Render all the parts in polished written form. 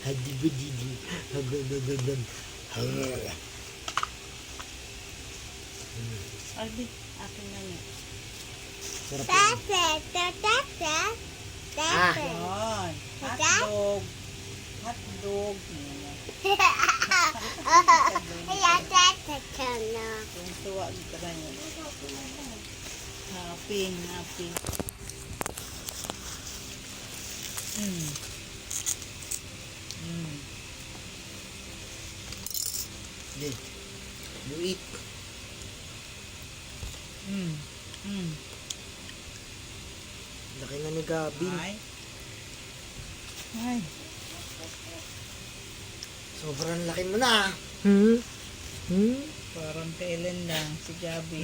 Hadibadidi. Hagadadan. Hagadadan. Albi, akin na niya. Sarap yan. Ah. Yan. Hotdog. Hotdog. Yung tuwa dito na yun. Happy, happy. Di. You eat. Laki na ni Gabin. Ay. Ay. Sobrang laki mo na. Parang kailan lang si Gabi.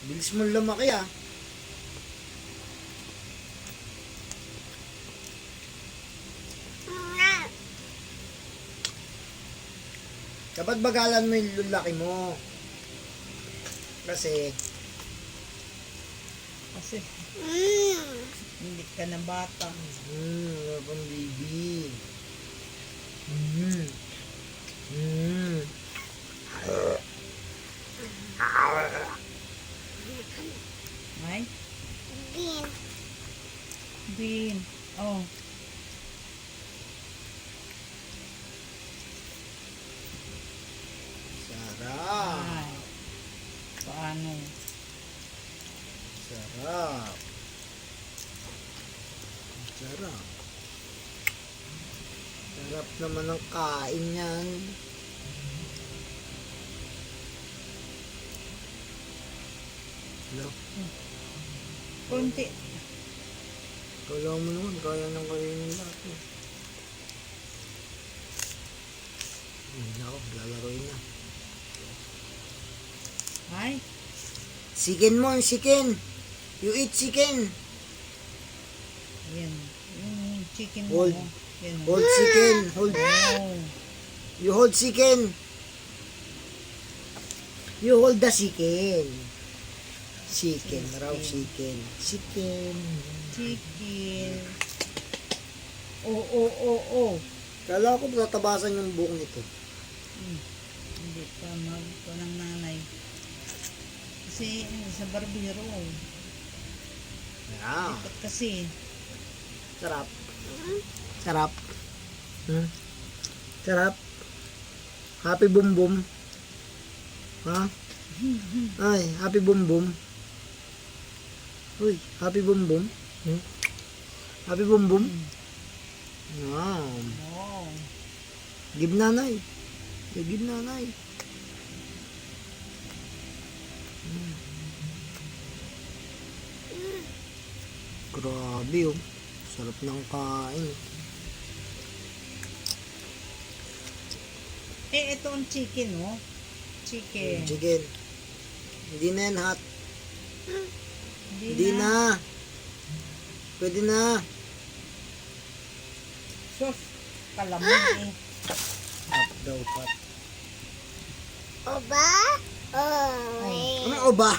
Bilis mo lumaki ah. Dapat bagalan mo yung lulaki mo. Kasi Hindi ka na bata. wala pang baby. Ay? Bean. Oh. Sarap. Ay. Paano? Sarap. Sarap. Sarap naman ng kain yan. Hello? Kunti. Kala mo naman, kaya nang kainin lahat mo. Ako, lalaroin na. Ay. Chicken mo, chicken. You eat chicken. Yan. Yung chicken Hold. mo. Yan. Hold chicken. Hold. Oh. You hold chicken. You hold the chicken. Chicken, raw chicken. Chicken. Chicken. Oh. Kala ko tatabasan yung buhok nito. Hindi pa magpo ng nanay. Kasi sa barbero. Yeah. Ikot kasi. Sarap. Sarap. Sarap. Happy boom boom. Ha? Ay, happy boom boom. Uy, happy boom boom. Happy boom boom. Wow. Wow. Give nanay. Give nanay. Grabe oh. Sarap ng kain. Ito ang chicken, oh. Chicken. Chicken. Hindi na yan hot. Hindi na. Pwede na. Sus, kalamog eh. Hot daw hot. Ay. Ano oba?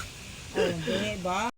Oh, di ba?